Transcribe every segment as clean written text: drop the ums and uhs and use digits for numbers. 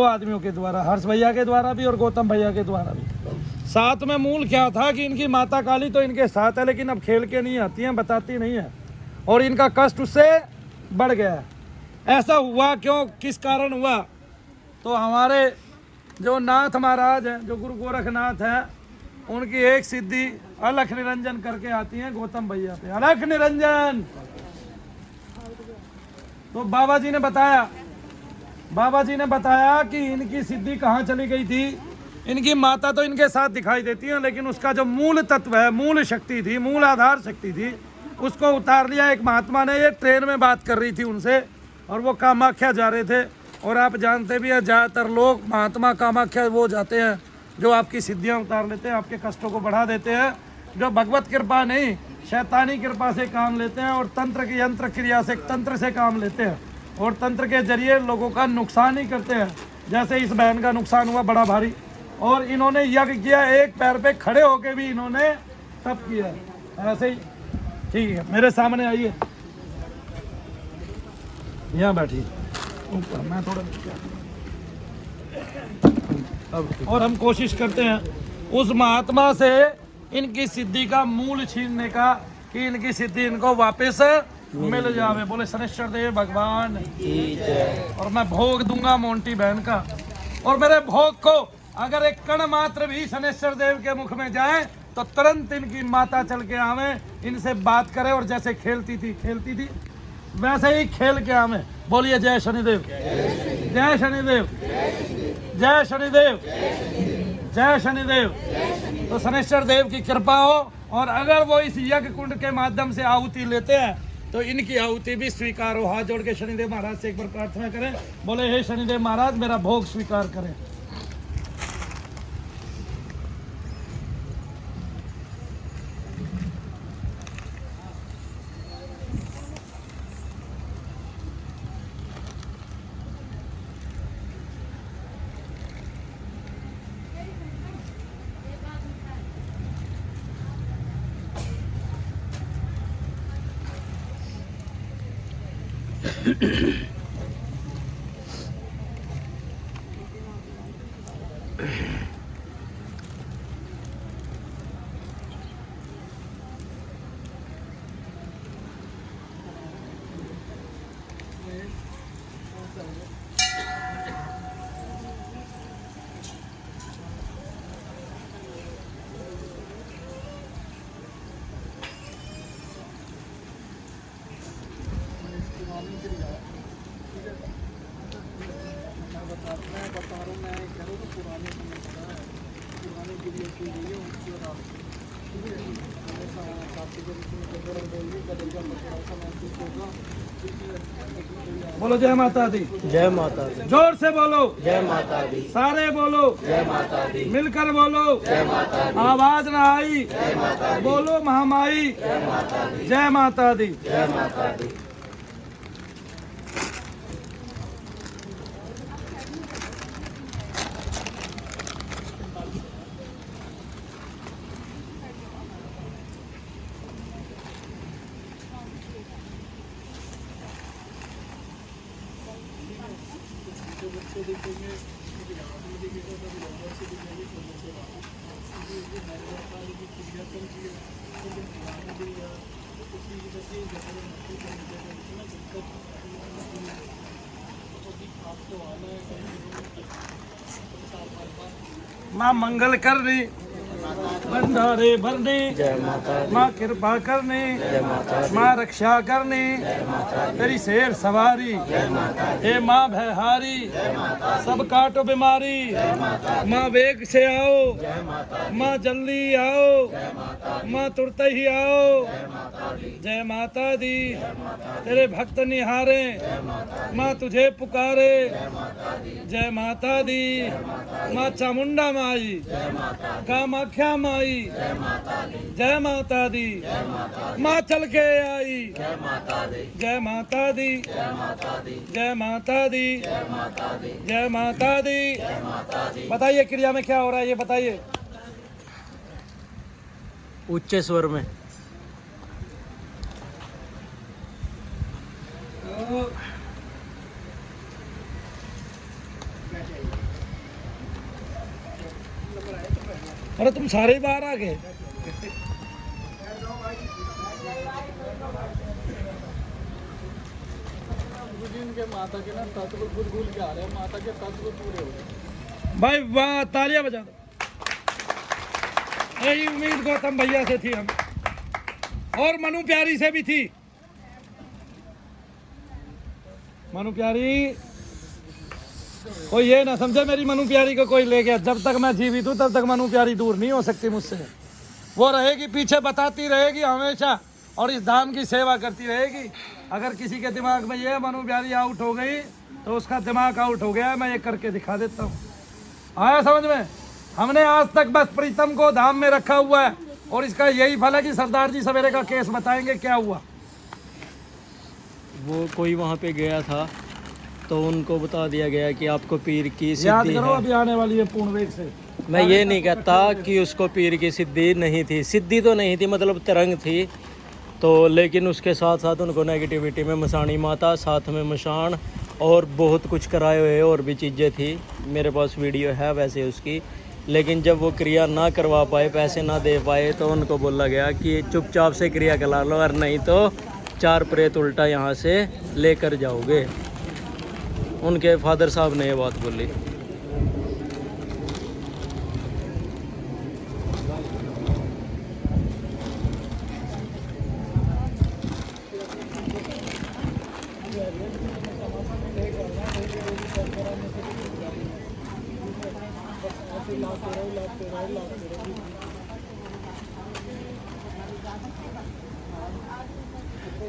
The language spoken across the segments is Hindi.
दो आदमियों के द्वारा, हर्ष भैया के द्वारा भी और गौतम भैया के द्वारा भी। साथ में मूल क्या था कि इनकी माता काली तो इनके साथ है, लेकिन अब खेल के नहीं आती हैं, बताती नहीं है, और इनका कष्ट उससे बढ़ गया है। ऐसा हुआ क्यों, किस कारण हुआ? तो हमारे जो नाथ महाराज हैं, जो गुरु गोरखनाथ हैं, उनकी एक सिद्धि अलख निरंजन करके आती है गौतम भैया पे। अलख निरंजन। तो बाबा जी ने बताया कि इनकी सिद्धि कहाँ चली गई थी। इनकी माता तो इनके साथ दिखाई देती है, लेकिन उसका जो मूल तत्व है, मूल शक्ति थी, मूल आधार शक्ति थी, उसको उतार लिया एक महात्मा ने। ये ट्रेन में बात कर रही थी उनसे, और वो कामाख्या जा रहे थे। और आप जानते भी हैं, ज़्यादातर लोग महात्मा कामाख्या वो जाते हैं जो आपकी सिद्धियां उतार लेते हैं, आपके कष्टों को बढ़ा देते हैं, जो भगवत कृपा नहीं शैतानी कृपा से काम लेते हैं, और तंत्र की यंत्र क्रिया से, तंत्र से काम लेते हैं, और तंत्र के जरिए लोगों का नुकसान ही करते हैं। जैसे इस बहन का नुकसान हुआ बड़ा भारी, और इन्होंने यज्ञ किया, एक पैर पे खड़े होके भी इन्होंने तप किया। ऐसे ही ठीक है, मेरे सामने आइए, यहाँ बैठिए, मैं थोड़ा और हम कोशिश करते हैं उस महात्मा से इनकी सिद्धि का मूल छीनने का, कि इनकी सिद्धि इनको वापस मिल जावे। बोले शनेश्वर देव भगवान की जय। और मैं भोग दूंगा मोंटी बहन का, और मेरे भोग को अगर एक कण मात्र भी शनेश्वर देव के मुख में जाए तो तुरंत इनकी माता चल के आवे, इनसे बात करे, और जैसे खेलती थी वैसे ही खेल के आवे। बोलिए जय शनिदेव, जय शनिदेव, जय शनिदेव, जय शनिदेव। तो शनेश्वर देव की कृपा हो, और अगर वो इस यज्ञ कुंड के माध्यम से आहुति लेते हैं तो इनकी आहुति भी स्वीकार हो। हाथ जोड़ के शनिदेव महाराज से एक बार प्रार्थना करें। बोले हे शनिदेव महाराज, मेरा भोग स्वीकार करें। बोलो जय माता दी, जय माता दी, जोर से बोलो जय माता दी, सारे बोलो जय माता दी, मिलकर बोलो जय माता दी, आवाज ना आई, जय माता दी, बोलो महामाई, जय माता दी, जय माता दी। जय माता दी। माँ मंगल करनी, भंडारे भरनी, जय माता दी, माँ कृपा करनी, जय माता दी, माँ रक्षा करनी, तेरी शेर सवारी, हे माँ भयहारी, सब काटो बीमारी, माँ वेग से आओ, माँ जल्दी आओ, माँ तुरते ही आओ। जय माता दी, तेरे भक्त निहारे, माँ तुझे पुकारे। जय माता दी, माँ चामुंडा माई, कामाख्या माई, जय माता दी, माँ चल के आई। जय माता दी, जय माता दी, जय माता दी, जय माता दी। बताइए क्रिया में क्या हो रहा है, ये बताइए। उच्च स्वर में अरे तुम सारे ही बाहर आ गए। इनके माता के ना तत्व भूल के आ रहे हैं, माता के तत्व पूरे हो गए। भाई वाह, तालियां बजा दो। यही उम्मीद गौतम भैया से थी हम, और मनु प्यारी से भी थी। मनु प्यारी, कोई ये ना समझे मेरी मनु प्यारी को कोई ले गया। जब तक मैं जीवित हूँ तब तक मनु प्यारी दूर नहीं हो सकती मुझसे। वो रहेगी पीछे, बताती रहेगी हमेशा, और इस धाम की सेवा करती रहेगी। अगर किसी के दिमाग में ये मनु प्यारी आउट हो गई तो उसका दिमाग आउट हो गया। मैं ये करके दिखा देता हूँ। आया समझ में? हमने आज तक बस प्रीतम को धाम में रखा हुआ है, और इसका यही फल है कि सरदार जी सवेरे का केस बताएंगे क्या हुआ। वो कोई वहाँ पे गया था तो उनको बता दिया गया कि आपको पीर की याद सिद्धि करो, है। अभी आने वाली है पूर्ण वेग से। मैं ये नहीं कहता कि उसको पीर की सिद्धि नहीं थी, सिद्धि तो नहीं थी, मतलब तरंग थी तो, लेकिन उसके साथ साथ उनको नेगेटिविटी में मसाणी माता, साथ में मशान और बहुत कुछ कराए हुए और भी चीज़ें थी। मेरे पास वीडियो है वैसे उसकी, लेकिन जब वो क्रिया ना करवा पाए, पैसे ना दे पाए, तो उनको बोला गया कि चुपचाप से क्रिया करा लो, और नहीं तो 4 प्रेत उल्टा यहाँ से लेकर जाओगे। उनके फादर साहब ने ये बात बोली।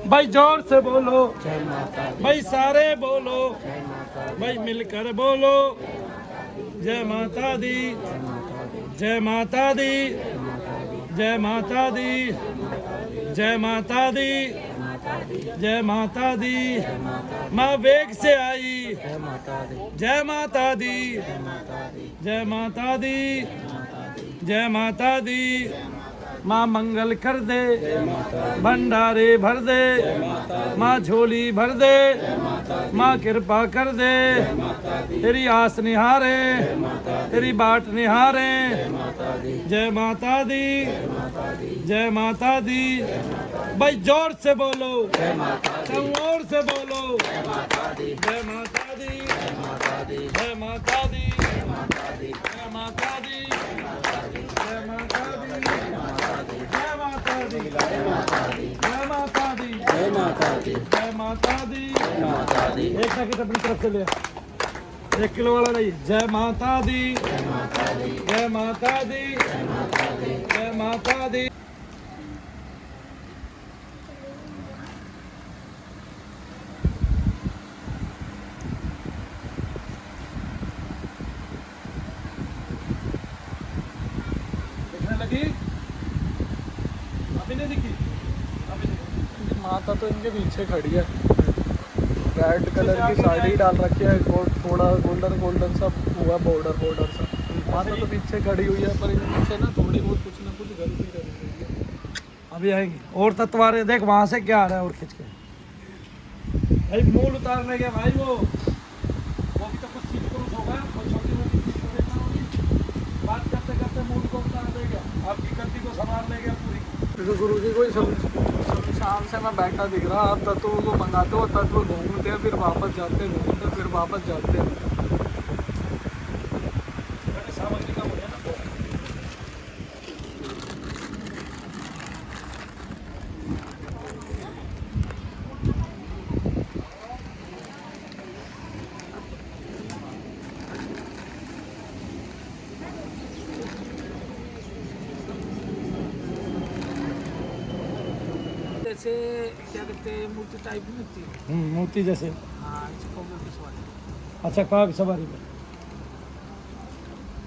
भाई जोर से बोलो, जय माता दी, भाई सारे बोलो, जय माता दी, भाई मिलकर बोलो, जय माता दी, जय माता दी, जय माता दी, जय माता दी, जय माता दी। माँ वेग से आई, जय माता दी, जय माता दी, जय माता दी, जय माता दी, जय माता दी। माँ मंगल कर दे, भंडारे भर दे, माँ झोली भर दे, माँ कृपा कर दे, तेरी आस निहारे, तेरी बाट निहारे। जय माता दी, जय माता दी। भाई जोर से बोलो, तुम और से बोलो, जय माता दी, जय माता दी, जय माता दी, जय माता दी, जय माता दी, जय माता दी, जय माता दी, जय माता दी, जय माता दी, जय माता दी, जय माता दी, जय माता दी, जय माता दी, एक पैकेट अपनी तरफ से ले, 1 किलो वाला नहीं। जय माता दी, जय माता दी, जय माता दी, जय माता दी। जय माता दी। दिखने लगी? अभी नहीं दिखी? अभी नहीं। माता तो इनके पीछे खड़ी है, रेड कलर की साड़ी डाल रखी है, थोड़ा गोल्डन गोल्डन सा हुआ बॉर्डर सा। माता तो पीछे खड़ी हुई है, पर इनसे ना थोड़ी बहुत कुछ ना कुछ गलती कर रही है। अभी आएंगे और तत्व आ रहे। देख वहां से क्या आ रहा है और खींच के। भाई मूल उतारने के भाई वो भी तो कुछ चीज को होगा, कोई छोटी मोटी चीज को देखना होगी। बात करते करते मूल को उतार देगा, आपकी गलती को संभाल लेगा पूरी। तो गुरु जी को शाम से मैं बैठा दिख रहा, आप तत्वों को मंगाते हो, तत्व घूमते हैं, फिर वापस जाते हैं, घूमते हैं, फिर वापस जाते हैं। सामग्री कम हो गया ना। जैसे क्या कहते हैं, मूर्ति टाइप में होती है। मूर्ति जैसे। हाँ, इसको मैं विश्वास। अच्छा, काग सवारी पे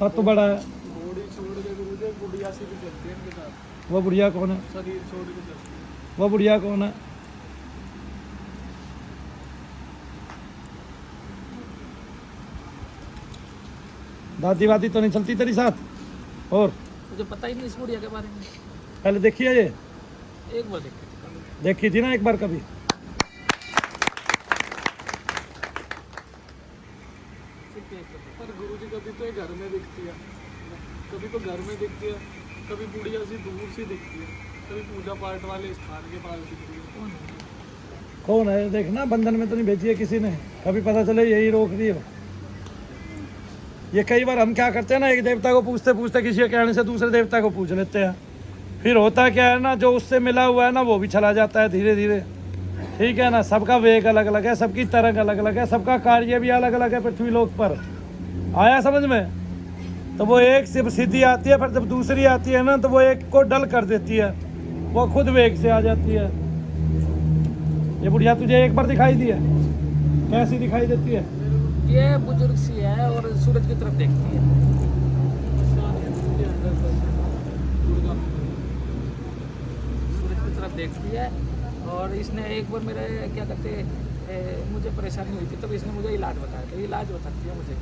तत्व बड़ा है। घोड़ी छोड़ के गुरु जी गुड़िया सी भी चलती है इनके साथ, वो बुढ़िया कौन है? शरीर छोड़ के चलती है। वो बुढ़िया कौन है? दादी वादी तो नहीं चलती तेरी साथ? और मुझे पता ही नहीं इस बुढ़िया के बारे में। पहले देखी है ये? एक बार देखते देखी थी ना एक बार कभी? पर गुरु जी कभी तो ये घर में दिखती है। कभी तो घर में दिखती है, कभी बुढ़िया सी दूर से दिखती है, कभी पूजा पाठ वाले स्थान के पास दिख रही है। कौन है देखना, बंधन में तो नहीं भेजी है किसी ने, कभी पता चले यही रोक रही है। ये कई बार हम क्या करते हैं ना, एक देवता को पूछते पूछते किसी के कहने से दूसरे देवता को पूछ लेते हैं, फिर होता क्या है ना, जो उससे मिला हुआ है ना वो भी चला जाता है धीरे धीरे। ठीक है ना, सबका वेग अलग अलग है, सबकी तरंग अलग अलग है, सबका कार्य भी अलग अलग है पृथ्वी लोक पर। आया समझ में? तो वो एक से सिद्धि आती है, फिर जब दूसरी आती है ना तो वो एक को डल कर देती है, वो खुद वेग से आ जाती है। ये बुढ़िया तुझे एक बार दिखाई दी है, कैसी दिखाई देती है? ये बुजुर्ग सी है और सूरज की तरफ देखती है। सूरज की तरफ देखती है। और इसने एक बार मेरे क्या कहते मुझे परेशानी हुई थी, तब इसने मुझे इलाज बताया था, इलाज बताती है मुझे।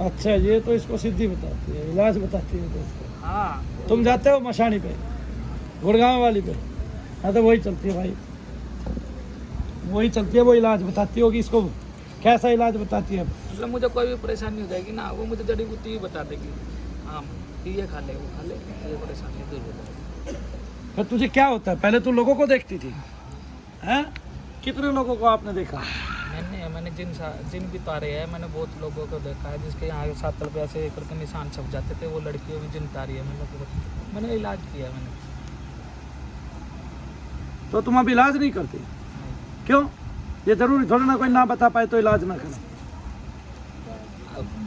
अच्छा, ये तो इसको सिद्धि बताती है, इलाज बताती है तो इसको। हाँ, तुम जाते हो मशानी पे, गुड़गांव वाली पे? हाँ तो वही चलती है भाई, वही चलती है, वो इलाज बताती होगी इसको। कैसा इलाज बताती है? मतलब मुझे कोई भी परेशानी हो जाएगी ना, वो मुझे जड़ी बूटी बता देगी। हाँ, ये खा ले, वो खा ले, ये परेशानी दूर हो जाएगी। फिर तुझे क्या होता है? पहले तू लोगों को देखती थी, हैं? कितने लोगों को आपने देखा? मैंने जिन भी तारे हैं, मैंने बहुत लोगों को देखा है जिसके यहाँ 7 तल पे ऐसे करके निशान छप जाते थे, वो लड़कियों भी जिन तारी है, मैंने इलाज किया है मैंने। तो तुम अब इलाज नहीं करती? क्यों? ये जरूरी थोड़ा ना कोई ना बता पाए तो इलाज ना करे।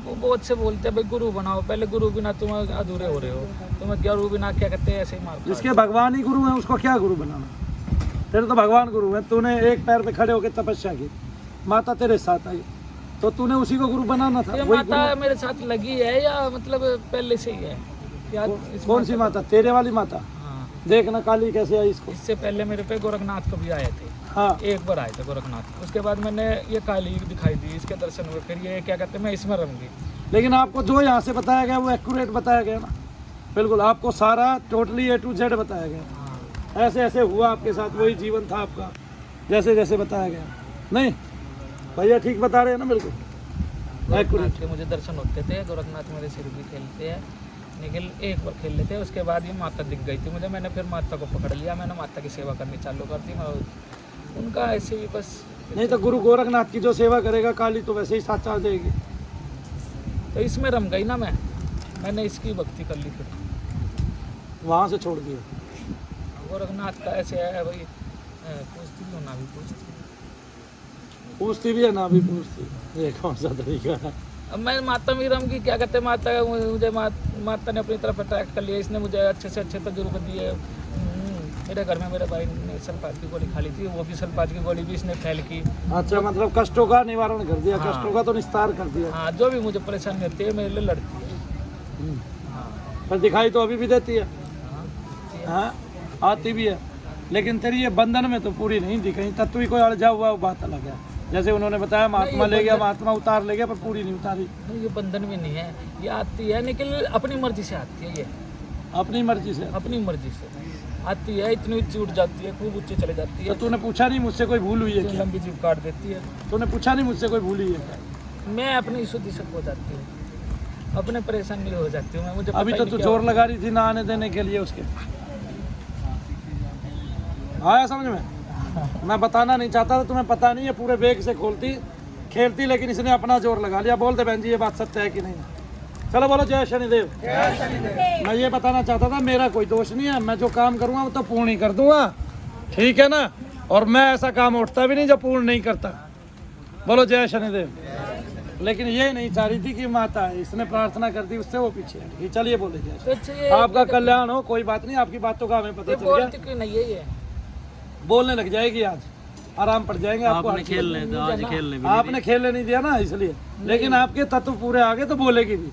वो बहुत से बोलते हैं भाई गुरु बनाओ, पहले गुरु बिना तुम अधूरे हो रहे हो, तुम्हें गुरु बिना क्या कहते हैं ऐसे ही मार। जिसके भगवान ही गुरु है उसको क्या गुरु बनाना? तेरे तो भगवान गुरु है, तूने एक पैर पे खड़े होकर तपस्या की, माता तेरे साथ आई, तो तूने उसी को गुरु बनाना था। ये वही माता गुरु। मेरे साथ लगी है या मतलब पहले से ही है? क्या कौन सी माता? तेरे वाली माता? हाँ, देखना काली कैसे आई इसको। इससे पहले मेरे पे गोरखनाथ कभी आए थे, हाँ, एक बार आए थे गोरखनाथ। उसके बाद मैंने ये काली दिखाई दी, इसके दर्शन हुए, फिर ये क्या कहते हैं मैं इसमें रहूंगी। लेकिन आपको जो यहाँ से बताया गया वो एक्यूरेट बताया गया ना, बिल्कुल आपको सारा टोटली A to Z बताया गया। हाँ, ऐसे ऐसे हुआ आपके साथ, वही जीवन था आपका जैसे जैसे बताया गया। नहीं भैया ठीक बता रहे हैं ना, बिल्कुल गोरखनाथ के मुझे दर्शन होते थे, गोरखनाथ मेरे सिर भी खेलते हैं, लेकिन एक बार खेल लेते, उसके बाद ये माता दिख गई थी मुझे, मैंने फिर माता को पकड़ लिया, मैंने माता की सेवा करनी चालू कर दी। मैं उनका ऐसे भी बस। नहीं तो गुरु गोरखनाथ की जो सेवा करेगा काली तो वैसे ही साचा देगी। तो इसमें रम गई ना मैंने इसकी भक्ति कर ली, फिर वहाँ से छोड़ दिया। गोरखनाथ का ऐसे है भाई, पूछती भी होना भी पूछती भी है ना भी पूछती, ये कौन सा तरीका है? अब मैं माता मीरम की क्या कहते हैं, मुझे माता ने अपनी तरफ अट्रैक्ट कर लिया, इसने मुझे अच्छे से अच्छे तजुर्बे दिए। मेरे घर में मेरे भाई ने सल्फाज की गोली खा ली थी, वो भी सल्फाज की गोली भी इसने फैल की। अच्छा, मतलब कष्टों का निवारण कर दिया। हाँ। कष्टों का तो निस्तार कर दिया। हाँ, जो भी मुझे परेशानी होती है मेरे लिए लड़ती है। हाँ, पर दिखाई तो अभी भी देती है। हाँ, हाँ, आती भी है, लेकिन तेरी ये बंधन में तो पूरी नहीं थी, कहीं तत्व ही कोई अड़जा हुआ वो बात अलग है। जैसे उन्होंने बताया महात्मा ले गया, महात्मा उतार ले गया, पर पूरी नहीं उतारी। नहीं, ये बंधन भी नहीं है, ये आती है लेकिन अपनी मर्जी से आती है। ये अपनी मर्जी से अपनी मर्जी से आती है, इतनी ऊंची उठ जाती है, खूब ऊंची चले जाती तो है। तूने पूछा नहीं मुझसे कोई भूल हुई है क्या? लंबी जीभ काट देती है। तूने पूछा नहीं मुझसे कोई भूल हुई है क्या? मैं अपनी शुद्धि से हो जाती हूँ, अपने परेशानी हो जाती हूँ मैं। मुझे अभी पता तो ही तू नहीं जोर क्या लगा रही थी ना आने देने के लिए उसके। आया समझ में? मैं बताना नहीं चाहता था, तुम्हें पता नहीं है, पूरे बेग से खोलती खेलती, लेकिन इसने अपना जोर लगा लिया। बोल दे बहन जी, ये बात सत्य है कि नहीं? चलो बोलो जय शनिदेव। मैं ये बताना चाहता था, मेरा कोई दोष नहीं है, मैं जो काम करूँगा वो तो पूर्ण ही कर दूंगा, ठीक है ना? और मैं ऐसा काम उठता भी नहीं जो पूर्ण नहीं करता। बोलो जय शनिदेव। लेकिन ये नहीं चाह रही थी कि माता है, इसने प्रार्थना कर दी, उससे वो पीछे हट गई। चलिए बोले जय तो अच्छा, ये आपका कल्याण हो। कोई बात नहीं, आपकी बातों का हमें पता ये चल गया। बोलती क्यों नहीं है ये? बोलने लग जाएगी, आज आराम पड़ जाएंगे आपको। आपने खेलने तो आज खेलने भी आपने खेलने नहीं दिया ना इसलिए, लेकिन आपके तत्व पूरे आगे तो बोलेगी भी।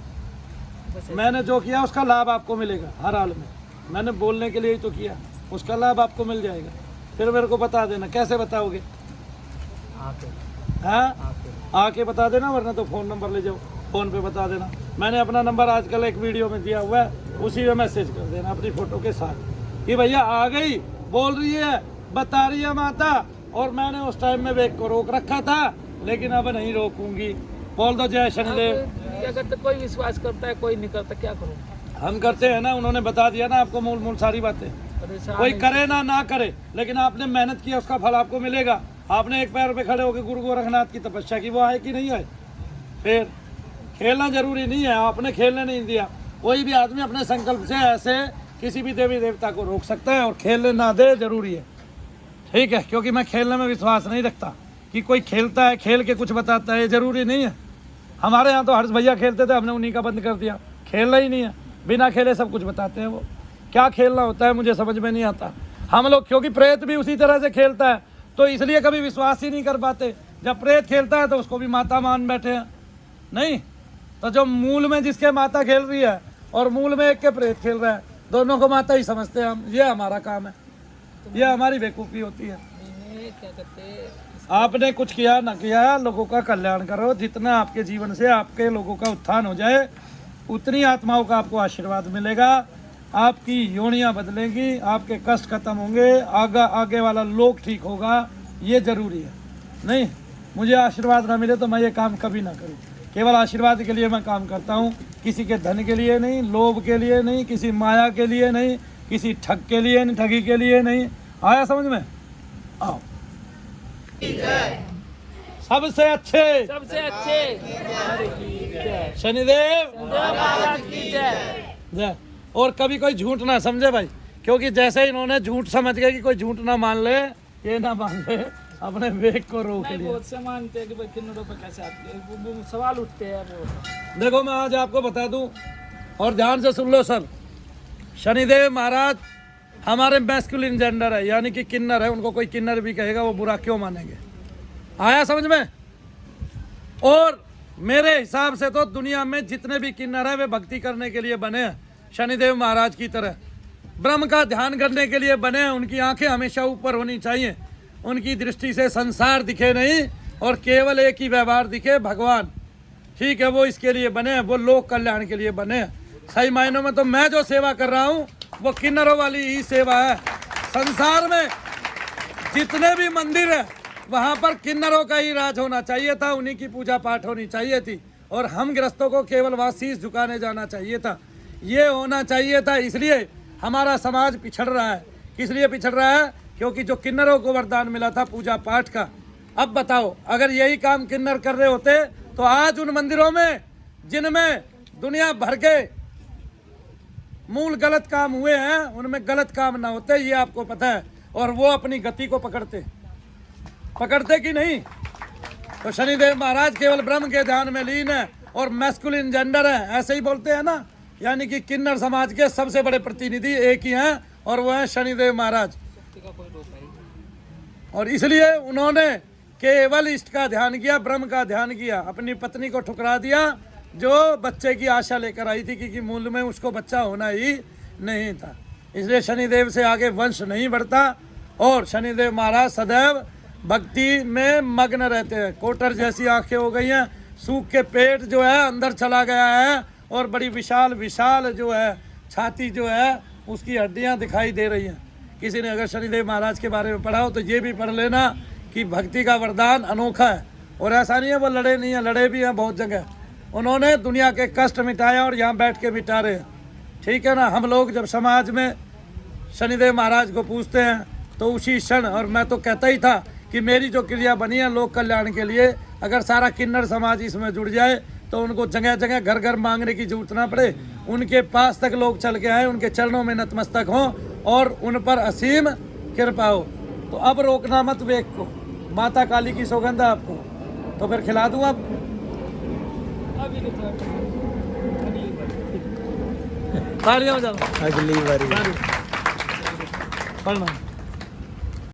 मैंने जो किया उसका लाभ आपको मिलेगा हर हाल में। मैंने बोलने के लिए ही तो किया, उसका लाभ आपको मिल जाएगा। फिर मेरे को बता देना, कैसे बताओगे? हाँ, आके बता देना, वरना तो फ़ोन नंबर ले जाओ, फ़ोन पे बता देना। मैंने अपना नंबर आजकल एक वीडियो में दिया हुआ है, उसी में मैसेज कर देना अपनी फ़ोटो के साथ कि भैया आ गई, बोल रही है, बता रही है माता, और मैंने उस टाइम में वेग को रोक रखा था, लेकिन अब नहीं रोकूंगी। बोल दो जय शनिदेव। अगर तो कोई विश्वास करता है, कोई नहीं करता, क्या करूँ? हम करते हैं ना, उन्होंने बता दिया ना आपको मूल मूल सारी बातें। कोई करे ना करे, लेकिन आपने मेहनत किया उसका फल आपको मिलेगा। आपने एक पैर पे खड़े होकर गुरु गोरखनाथ की तपस्या की, वो आए कि नहीं आए? फिर खेलना जरूरी नहीं है, आपने खेलने नहीं दिया। कोई भी आदमी अपने संकल्प से ऐसे किसी भी देवी देवता को रोक सकता है, और खेलने ना दे जरूरी है, ठीक है? क्योंकि मैं खेलने में विश्वास नहीं रखता कि कोई खेलता है खेल के कुछ बताता है, ये जरूरी नहीं है। हमारे यहाँ तो हर्ष भैया खेलते थे, हमने उन्हीं का बंद कर दिया। खेलना ही नहीं है, बिना खेले सब कुछ बताते हैं। वो क्या खेलना होता है मुझे समझ में नहीं आता। हम लोग, क्योंकि प्रेत भी उसी तरह से खेलता है, तो इसलिए कभी विश्वास ही नहीं कर पाते। जब प्रेत खेलता है तो उसको भी माता मान बैठे हैं। नहीं तो जो मूल में जिसके माता खेल रही है और मूल में एक के प्रेत खेल रहा है, दोनों को माता ही समझते हैं हम। ये हमारा काम है, ये हमारी बेवकूफ़ी होती है। क्या करते, आपने कुछ किया ना किया, लोगों का कल्याण करो। जितना आपके जीवन से आपके लोगों का उत्थान हो जाए, उतनी आत्माओं का आपको आशीर्वाद मिलेगा। आपकी योनियां बदलेंगी, आपके कष्ट खत्म होंगे, आगे वाला लोक ठीक होगा। ये जरूरी है। नहीं, मुझे आशीर्वाद ना मिले तो मैं ये काम कभी ना करूं। केवल आशीर्वाद के लिए मैं काम करता हूं, किसी के धन के लिए नहीं, लोभ के लिए नहीं, किसी माया के लिए नहीं, किसी ठग के लिए नहीं, ठगी के लिए नहीं। आया समझ में? आओ। सबसे अच्छे शनिदेव महाराज की जय। जय। और कभी कोई झूठ ना समझे भाई, क्योंकि जैसे इन्होंने झूठ समझ गए कि कोई झूठ ना मान ले, ये ना मान ले, अपने वेग को रोक लिया। बहुत से मानते हैं कि भाई किन्नरों पे कैसे आते हैं, वो सवाल उठते हैं। वो देखो मैं आज आपको बता दूं, और ध्यान से सुन लो सब। शनिदेव महाराज हमारे मैस्कुलिन जेंडर है, यानी कि किन्नर है। उनको कोई किन्नर भी कहेगा वो बुरा क्यों मानेंगे? आया समझ में? और मेरे हिसाब से तो दुनिया में जितने भी किन्नर है वे भक्ति करने के लिए बने हैं, शनिदेव महाराज की तरह ब्रह्म का ध्यान करने के लिए बने हैं। उनकी आंखें हमेशा ऊपर होनी चाहिए, उनकी दृष्टि से संसार दिखे नहीं और केवल एक ही व्यवहार दिखे, भगवान। ठीक है, वो इसके लिए बने हैं, वो लोक कल्याण के लिए बने हैं। सही मायनों में तो मैं जो सेवा कर रहा हूँ वो किन्नरों वाली ही सेवा है। संसार में जितने भी मंदिर है वहाँ पर किन्नरों का ही राज होना चाहिए था, उन्हीं की पूजा पाठ होनी चाहिए थी, और हम गृहस्थों को केवल वहाँ शीश झुकाने जाना चाहिए था। ये होना चाहिए था। इसलिए हमारा समाज पिछड़ रहा है। किस लिए पिछड़ रहा है? क्योंकि जो किन्नरों को वरदान मिला था पूजा पाठ का। अब बताओ, अगर यही काम किन्नर कर रहे होते तो आज उन मंदिरों में जिनमें दुनिया भर के मूल गलत काम हुए हैं उनमें गलत काम ना होते, ये आपको पता है। और वो अपनी गति को पकड़ते कि नहीं? तो शनिदेव महाराज केवल ब्रह्म के ध्यान में लीन है और मैस्कुलिन जेंडर है, ऐसे ही बोलते हैं ना। यानी कि किन्नर समाज के सबसे बड़े प्रतिनिधि एक ही हैं, और वो है शनिदेव महाराज। और इसलिए उन्होंने केवल इष्ट का ध्यान किया, ब्रह्म का ध्यान किया। अपनी पत्नी को ठुकरा दिया जो बच्चे की आशा लेकर आई थी, क्योंकि मूल में उसको बच्चा होना ही नहीं था। इसलिए शनिदेव से आगे वंश नहीं बढ़ता, और शनिदेव महाराज सदैव भक्ति में मग्न रहते हैं। कोटर जैसी आंखें हो गई हैं, सूख के पेट जो है अंदर चला गया है, और बड़ी विशाल विशाल जो है छाती जो है उसकी हड्डियां दिखाई दे रही हैं। किसी ने अगर शनिदेव महाराज के बारे में पढ़ा हो तो ये भी पढ़ लेना कि भक्ति का वरदान अनोखा है। और ऐसा नहीं है वो लड़े नहीं है, लड़े भी हैं बहुत जगह। उन्होंने दुनिया के कष्ट मिटाया और यहाँ बैठ के मिटा रहे हैं। ठीक है ना? हम लोग जब समाज में शनिदेव महाराज को पूछते हैं तो उसी क्षण, और मैं तो कहता ही था कि मेरी जो क्रिया बनी है लोक कल्याण के लिए, अगर सारा किन्नर समाज इसमें जुड़ जाए तो उनको जगह जगह घर घर मांगने की जरूरत ना पड़े। उनके पास तक लोग चल के आए, उनके चरणों में नतमस्तक हों और उन पर असीम कृपा हो। तो अब रोकना मत वेग को, माता काली की सौगंध है आपको, तो फिर खिला दूँ अब। तालियां बजाओ। अगली बारी पढ़ना।